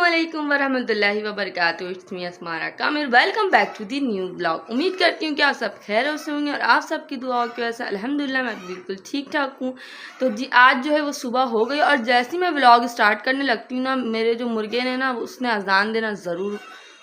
अस्सलामुअलैकुम वरहमतुल्लाहि वबरकातुहू। It's me Asmara Kamil. Welcome back to the new blog. उम्मीद करती हूँ कि आप सब खैर से होंगे और आप सबकी दुआओं की वजह से अल्हम्दुलिल्लाह मैं बिल्कुल ठीक ठाक हूँ। तो जी आज जो है वो सुबह हो गई और जैसे ही मैं ब्लॉग स्टार्ट करने लगती हूँ ना, मेरे जो मुर्गे ने ना उसने अजान देना ज़रूर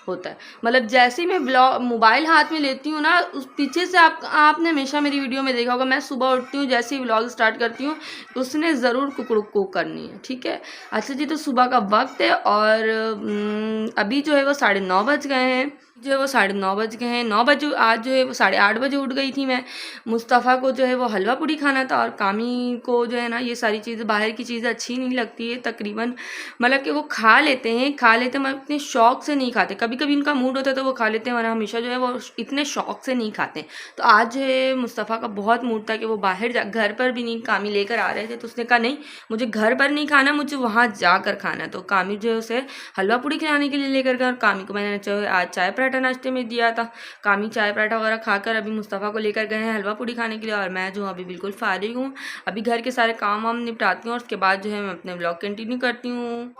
होता है। मतलब जैसे ही मैं ब्लॉग मोबाइल हाथ में लेती हूँ ना, उस पीछे से आपने हमेशा मेरी वीडियो में देखा होगा, मैं सुबह उठती हूँ जैसे ही ब्लॉग स्टार्ट करती हूँ उसने ज़रूर कुकड़ुक करनी है। ठीक है, अच्छा जी, तो सुबह का वक्त है और अभी जो है वो 9:30 बज गए हैं। जो है वो 9:30 बज गए हैं। 9 बजे आज जो है वो 8:30 बजे उठ गई थी मैं। मुस्तफ़ा को जो है वो हलवा पूड़ी खाना था और कामी को जो है ना ये सारी चीज़ें, बाहर की चीज़ें अच्छी नहीं लगती है तकरीबन। मतलब कि वो खा लेते हैं मगर इतने शौक़ से नहीं खाते। कभी कभी उनका मूड होता है तो वो खा लेते हैं, वरना हमेशा जो है वो इतने शौक़ से नहीं खाते। तो आज जो है मुस्तफ़ा का बहुत मूड था कि वो बाहर घर पर भी नहीं, कामी लेकर आ रहे थे तो उसने कहा नहीं, मुझे घर पर नहीं खाना, मुझे वहाँ जाकर खाना। तो कामी जो है उसे हलवा पूड़ी खिलाने के लिए लेकर गए और कामी को मैंने आज चाय पराठा नाश्ते में दिया था। कामी चाय पराठा वगैरह खाकर अभी मुस्तफ़ा को लेकर गए हैं हलवा पूड़ी खाने के लिए और मैं जो अभी बिल्कुल फारिग हूँ। अभी घर के सारे काम वाम निपटाती हूँ और उसके बाद जो है मैं अपने ब्लॉग कंटिन्यू करती हूँ।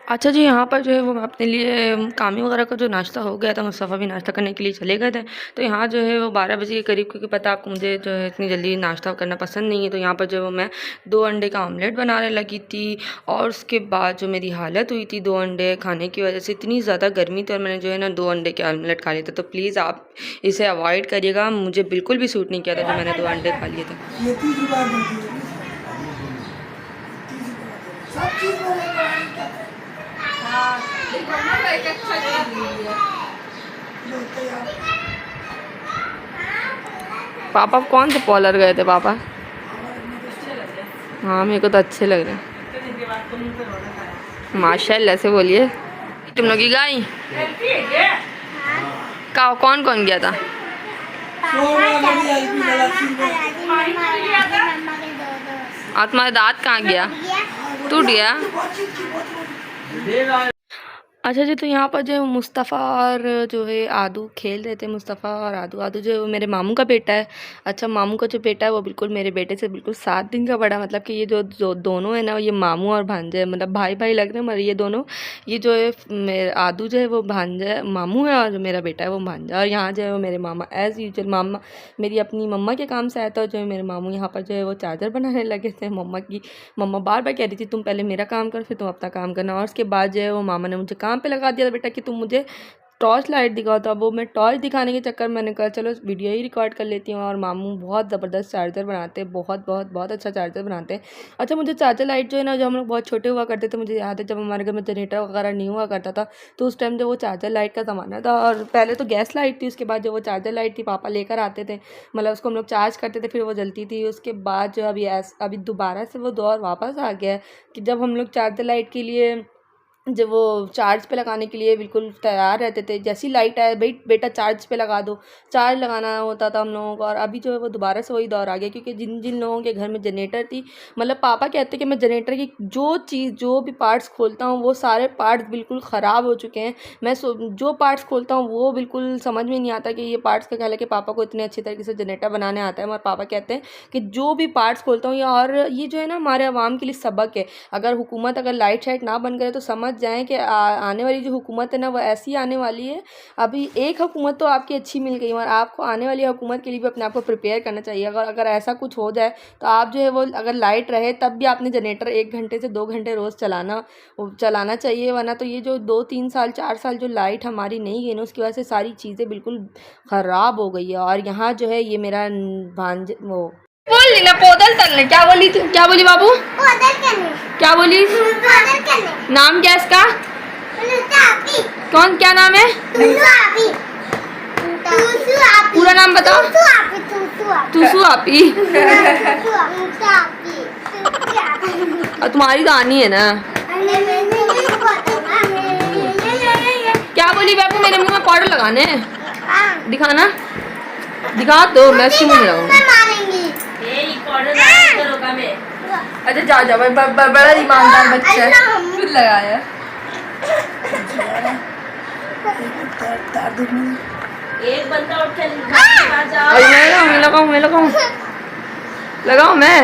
अच्छा जी, यहाँ पर जो है वो अपने लिए कामी वगैरह का जो नाश्ता हो गया था, मुस्तफ़ा भी नाश्ता करने के लिए चले गए थे। तो यहाँ जो है वो 12 बजे के करीब, क्योंकि पता आपको मुझे जो है इतनी जल्दी नाश्ता करना पसंद नहीं है, तो यहाँ पर जो है वो मैं 2 अंडे का ऑमलेट बनाने लगी थी। और उसके बाद जो मेरी हालत हुई थी 2 अंडे खाने की वजह से, इतनी ज़्यादा गर्मी थी और मैंने जो है ना 2 अंडे के ऑमलेट खा लिए थे। तो प्लीज़ आप इसे अवॉइड करिएगा, मुझे बिल्कुल भी सूट नहीं किया था जो मैंने 2 अंडे खा लिए थे। पापा कौन से पॉलर गए थे पापा? हाँ मेरे को तो अच्छे लग रहे हैं, माशाल्लाह से बोलिए। तुम लोग की गाय का कौन कौन गया था? और तुम्हारा दांत कहाँ गया? टूट गया? अच्छा जी, तो यहाँ पर जो मुस्तफ़ा और जो है आदू खेल रहे थे। मुस्तफ़ा और आदू जो मेरे मामू का बेटा है। अच्छा, मामू का जो बेटा है वो बिल्कुल मेरे बेटे से बिल्कुल 7 दिन का बड़ा। मतलब कि ये जो दोनों है ना, ये मामू और भांजे है, मतलब भाई भाई लग रहे हैं। मगर ये दोनों, ये जो है आदू जो है वो भांजा मामू है और जो मेरा बेटा है वो भांजा। और यहाँ जो है वो मेरे मामा एज़ यूजुअल, मामा मेरी अपनी मम्मा के काम से आया था और जो है मेरे मामू यहाँ पर जो है वो चार्जर बनाने लगे थे मम्मा की। मम्मा बार बार कह रही थी तुम पहले मेरा काम करो फिर तुम अपना काम करना। और उसके बाद जो है वो मामा ने मुझे काम पे लगा दिया था, बेटा कि तुम मुझे टॉर्च लाइट दिखाओ। तो वो मैं टॉर्च दिखाने के चक्कर में मैंने कहा चलो वीडियो ही रिकॉर्ड कर लेती हूँ। और मामू बहुत ज़बरदस्त चार्जर बनाते हैं, बहुत बहुत बहुत अच्छा चार्जर बनाते हैं। अच्छा, मुझे चार्जर लाइट जो है ना, जब हम लोग बहुत छोटे हुआ करते थे, मुझे याद है जब हमारे घर में जनरेटर वगैरह नहीं हुआ करता था, तो उस टाइम जो वो चार्जर लाइट का ज़माना था। और पहले तो गैस लाइट थी, उसके बाद जो वो चार्जर लाइट थी पापा लेकर आते थे, मतलब उसको हम लोग चार्ज करते थे फिर वो जलती थी। उसके बाद जो अभी दोबारा से वो दौर वापस आ गया है कि जब हम लोग चार्जर लाइट के लिए, जब वो चार्ज पे लगाने के लिए बिल्कुल तैयार रहते थे, जैसी लाइट आए भाई बेटा चार्ज पे लगा दो, चार्ज लगाना होता था हम लोगों को। और अभी जो है वो दोबारा से वही दौर आ गया, क्योंकि जिन जिन लोगों के घर में जनरेटर थी, मतलब पापा कहते कि मैं जनरेटर की जो भी पार्ट्स खोलता हूँ वो सारे पार्ट्स बिल्कुल ख़राब हो चुके हैं। मैं जो पार्ट्स खोलता हूँ वो बिल्कुल समझ में नहीं आता कि ये पार्ट्स का ख्याल है कि पापा को इतने अच्छे तरीके से जनरेटर बनाने आता है। और पापा कहते हैं कि जो भी पार्ट्स खोलता हूँ और ये जो है ना हमारे आवाम के लिए सबक है। अगर हुकूमत अगर लाइट शाइट ना बंद करे तो समझ जाएं कि आने वाली जो हुकूमत है ना वो ऐसी आने वाली है। अभी एक हुकूमत तो आपकी अच्छी मिल गई और आपको आने वाली हुकूमत के लिए भी अपने आप को प्रिपेयर करना चाहिए। अगर ऐसा कुछ हो जाए तो आप जो है वो, अगर लाइट रहे तब भी आपने जनरेटर 1 घंटे से 2 घंटे रोज़ चलाना चाहिए, वरना तो ये जो 2-3 साल 4 साल जो लाइट हमारी नहीं गई ना, उसकी वजह से सारी चीज़ें बिल्कुल ख़राब हो गई है। और यहाँ जो है ये मेरा भांज वो बोल ली ना पोदल तलने, क्या बोली थी, क्या बोली बाबू? पोदल करने। क्या बोली? पोदल करने। नाम क्या इसका? कौन, क्या नाम है? पूरा नाम बताओ। टूसू आपी। और तुम्हारी तो आनी है ना। क्या बोली बाबू? मेरे मुंह में पाउडर लगाने, दिखाना, दिखा दो, मैं इसके मुंह में लगाऊंगी। अच्छा जा बड़ा ईमानदार बच्चा है, खुद लगाया। एक बंदा उठ के लगाऊं मैं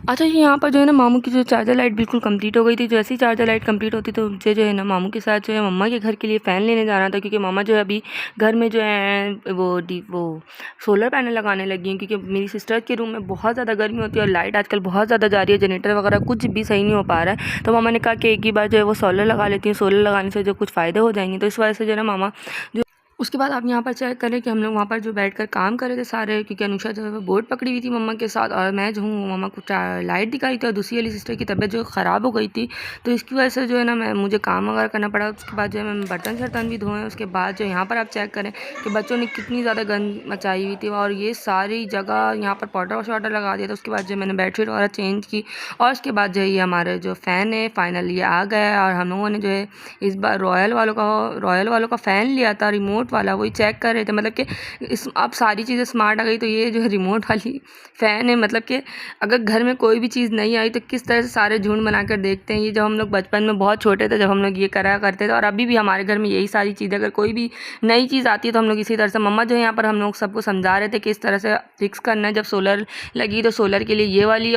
अच्छा जी, यहाँ पर जो है ना मामू की जो चार्जर लाइट बिल्कुल कंप्लीट हो गई थी। जैसे ही चार्जर लाइट कंप्लीट होती तो मुझे जो है ना मामू के साथ जो है मम्मा के घर के लिए फ़ैन लेने जाना था, क्योंकि मम्मा जो है अभी घर में जो है वो सोलर पैनल लगाने लगी हैं, क्योंकि मेरी सिस्टर के रूम में बहुत ज़्यादा गर्मी होती है और लाइट आजकल बहुत ज़्यादा जा रही है, जनरेटर वगैरह कुछ भी सही नहीं हो पा रहा है। तो मम्मा ने कहा कि एक ही बार जो है वो सोलर लगा लेती हैं, सोलर लगाने से जो कुछ फ़ायदे हो जाएंगे। तो इस वजह से जो है ना मामा जो उसके बाद आप यहाँ पर चेक करें कि हम लोग वहाँ पर जो बैठकर काम कर रहे थे सारे, क्योंकि अनुषा जो है वो बोर्ड पकड़ी हुई थी मम्मा के साथ, और मैं जो हूँ मम्मा को लाइट दिखाई थी, और दूसरी वाली सिस्टर की तबीयत जो ख़राब हो गई थी, तो इसकी वजह से जो है ना मुझे काम वगैरह करना पड़ा। उसके बाद जो है मैं बर्तन शर्तन भी धोए। उसके बाद जो यहाँ पर आप चेक करें कि बच्चों ने कितनी ज़्यादा गंद मचाई हुई थी, और ये सारी जगह यहाँ पर पाउडर शाउडर लगा दिया था। उसके बाद जो मैंने बेडशीट वगैरह चेंज की, और उसके बाद जो है ये हमारे जो फ़ैन है फाइनली आ गया है। और हम लोगों ने जो है इस बार रॉयल वालों का फ़ैन लिया था, रिमोट वाला, वही चेक कर रहे थे। मतलब कि इस अब सारी चीज़ें स्मार्ट आ गई, तो ये जो है रिमोट वाली फ़ैन है, मतलब कि अगर घर में कोई भी चीज़ नहीं आई तो किस तरह से सारे झुंड बनाकर देखते हैं। ये जब हम लोग बचपन में बहुत छोटे थे, जब हम लोग ये करा करते थे, और अभी भी हमारे घर में यही सारी चीज़ें, अगर कोई भी नई चीज़ आती है तो हम लोग इसी तरह से, मम्मा जो है यहाँ पर हम लोग सबको समझा रहे थे कि इस तरह से फिक्स करना है। जब सोलर लगी तो सोलर के लिए ये वाली,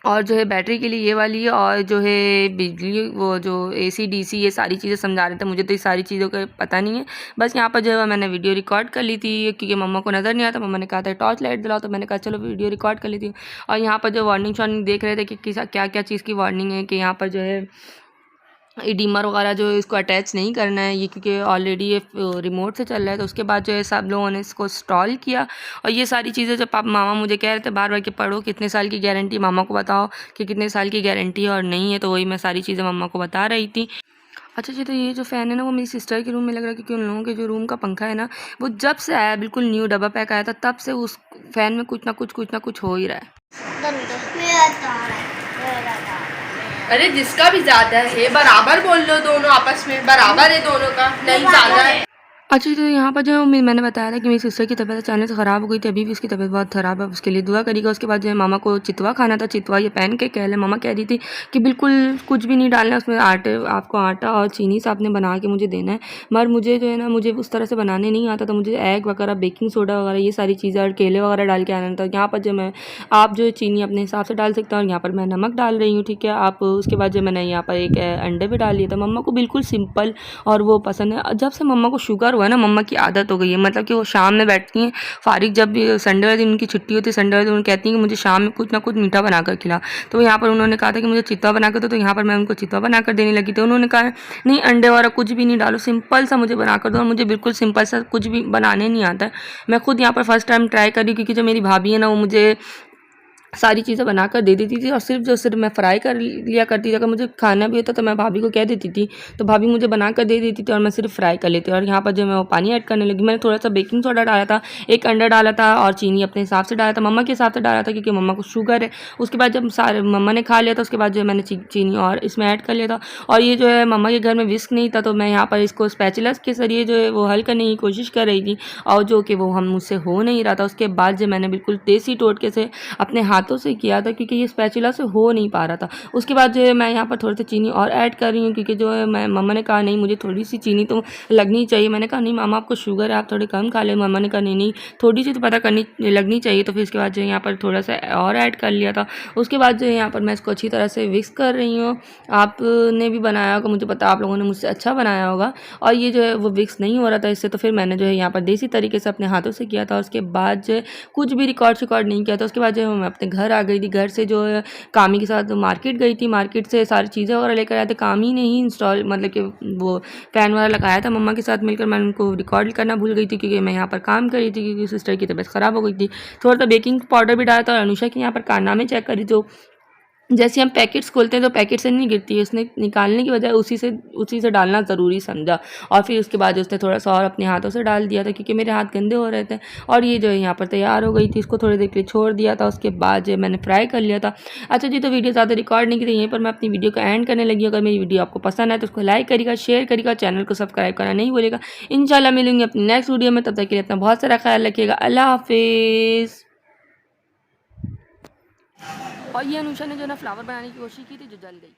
और जो है बैटरी के लिए ये वाली, और जो है बिजली वो जो एसी डीसी, ये सारी चीज़ें समझा रहे थे। मुझे तो ये सारी चीज़ों का पता नहीं है। बस यहाँ पर जो है मैंने वीडियो रिकॉर्ड कर ली थी, क्योंकि मम्मा को नज़र नहीं आता। मम्मा ने कहा था टॉर्च लाइट दिलाओ, तो मैंने कहा चलो वीडियो रिकॉर्ड कर लेती हूँ। और यहाँ पर जो वार्निंग शॉर्निंग देख रहे थे कि क्या क्या चीज़ की वार्निंग है, कि यहाँ पर जो है ये डीमर वगैरह जो है इसको अटैच नहीं करना है, ये क्योंकि ऑलरेडी ये रिमोट से चल रहा है। तो उसके बाद जो है सब लोगों ने इसको इंस्टॉल किया, और ये सारी चीज़ें जब मामा मुझे कह रहे थे बार बार कि पढ़ो कितने साल की गारंटी, मामा को बताओ कि कितने साल की गारंटी है और नहीं है, तो वही मैं सारी चीज़ें मम्मा को बता रही थी। अच्छा जी, तो ये जो फ़ैन है ना वो मेरी सिस्टर के रूम में लग रहा है, क्योंकि उन लोगों के जो रूम का पंखा है ना वो जब से आया, बिल्कुल न्यू डब्बा पैक आया था, तब से उस फ़ैन में कुछ ना कुछ हो ही रहा है। अरे जिसका भी ज्यादा है बराबर बोल लो, दोनों आपस में बराबर है, दोनों का नहीं ज्यादा है। अच्छा, तो यहाँ पर जो मैंने बताया था कि मेरी सिस्टर की तबीयत अचानक से ख़राब हो गई थी, अभी भी उसकी तबीयत बहुत ख़राब है, उसके लिए दुआ करिएगा। उसके बाद जो है मामा को चितवा खाना था, चितवा ये पैन केक कह लें। मामा कह रही थी कि बिल्कुल कुछ भी नहीं डालना उसमें, आपको आटा और चीनी से आपने बना के मुझे देना है। मगर मुझे जो है ना मुझे उस तरह से बनाने नहीं आता, तो मुझे एग वगैरह, बेकिंग सोडा वगैरह, ये सारी चीज़ें और केले वगैरह डाल के आना था। यहाँ पर जो आप जो है चीनी अपने हिसाब से डाल सकते हैं, और यहाँ पर मैं नमक डाल रही हूँ, ठीक है। आप उसके बाद जो मैंने यहाँ पर एक अंडे भी डाल लिया था। मम्मा को बिल्कुल सिंपल और वो पसंद है। जब से मम्मा को शुगर हुआ है ना, मम्मा की आदत हो गई है, मतलब कि वो शाम में बैठती हैं फारिग, जब भी संडे वाले दिन उनकी छुट्टी होती है, संडे वाले दिन उन्हें कहती हैं कि मुझे शाम में कुछ ना कुछ मीठा बनाकर खिला। तो यहाँ पर उन्होंने कहा था कि मुझे चित्ता बनाकर दो, तो यहाँ पर मैं उनको चित्ता बनाकर देने लगी। तो उन्होंने कहा नहीं, अंडे वगैरह कुछ भी नहीं डालो, सिंपल सा मुझे बनाकर दो। और मुझे बिल्कुल सिंपल सा कुछ भी बनाने नहीं आता है। मैं खुद यहाँ पर फर्स्ट टाइम ट्राई करी, क्योंकि जो मेरी भाभी है ना वो मुझे सारी चीज़ें बनाकर दे देती थी, और सिर्फ मैं फ्राई कर लिया करती थी। अगर मुझे खाना भी होता तो मैं भाभी को कह देती थी, तो भाभी मुझे बनाकर दे देती थी, और मैं सिर्फ फ्राई कर लेती। और यहाँ पर जो मैं वो पानी ऐड करने लगी, मैंने थोड़ा सा बेकिंग सोडा डाला था, एक अंडा डाला था, और चीनी अपने हिसाब से डाला था, मम्मा के हिसाब से डाला था, क्योंकि मम्मा को शुगर है। उसके बाद जब सारे मम्मा ने खा लिया था, उसके बाद जो मैंने चीनी और इसमें ऐड कर लिया था। और ये जो है मम्मा के घर में विस्क नहीं था, तो मैं यहाँ पर इसको स्पैचुला के जरिए जो है वो हल करने की कोशिश कर रही थी, और जो कि वो मुझसे हो नहीं रहा था। उसके बाद जो मैंने बिल्कुल देसी टोटके से अपने हाथों से किया था, क्योंकि ये स्पैचुला से हो नहीं पा रहा था। उसके बाद जो है मैं यहाँ पर थोड़ी सी चीनी और ऐड कर रही हूँ, क्योंकि जो है मम्मा ने कहा नहीं मुझे थोड़ी सी चीनी तो लगनी चाहिए। मैंने कहा नहीं मामा आपको शुगर है, आप थोड़ी कम खा ले। मम्मा ने कहा नहीं थोड़ी सी तो पता करनी लगनी चाहिए। तो फिर इसके बाद जो यहाँ पर थोड़ा सा और ऐड कर लिया था। उसके बाद जो है यहाँ पर मैं इसको अच्छी तरह से मिक्स कर रही हूँ। आपने भी बनाया होगा, मुझे पता आप लोगों ने मुझसे अच्छा बनाया होगा। और ये जो है वो मिक्स नहीं हो रहा था इससे, तो फिर मैंने जो है यहाँ पर देसी तरीके से अपने हाथों से किया था। उसके बाद जो है कुछ भी रिकॉर्ड नहीं किया था। उसके बाद जो है मैं अपने घर आ गई थी, घर से जो है कामी के साथ मार्केट गई थी, मार्केट से सारी चीज़ें वगैरह लेकर आए थे। कामी ने ही इंस्टॉल मतलब कि वो फ़ैन वगैरह लगाया था मम्मा के साथ मिलकर। मैं उनको रिकॉर्ड करना भूल गई थी, क्योंकि मैं यहाँ पर काम कर रही थी, क्योंकि सिस्टर की तबीयत ख़राब हो गई थी। थोड़ा सा बेकिंग पाउडर भी डाला था, और अनुषा की यहाँ पर कारनामे चेक करी, तो जैसे हम पैकेट्स खोलते हैं तो पैकेट से नहीं गिरती है, उसने निकालने की बजाय उसी से डालना ज़रूरी समझा। और फिर उसके बाद उसने थोड़ा सा और अपने हाथों से डाल दिया था, क्योंकि मेरे हाथ गंदे हो रहे थे। और ये जो है यहाँ पर तैयार हो गई थी, इसको थोड़ी देर के लिए छोड़ दिया था। उसके बाद जो मैंने फ्राई कर लिया था। अच्छा जी, तो वीडियो ज़्यादा रिकॉर्ड नहीं की थी, यहीं पर मैं अपनी वीडियो को एंड करने लगी। अगर मेरी वीडियो आपको पसंद आए तो उसको लाइक करिएगा, शेयर करिएगा, चैनल को सब्सक्राइब करना नहीं भूलेगा। इंशाल्लाह मिलूंगी अपनी नेक्स्ट वीडियो में, तब तक के लिए अपना बहुत सारा ख्याल रखिएगा। अल्लाह हाफिज़। और ये अनुषा ने जो ना फ्लावर बनाने की कोशिश की थी, जो जल गई।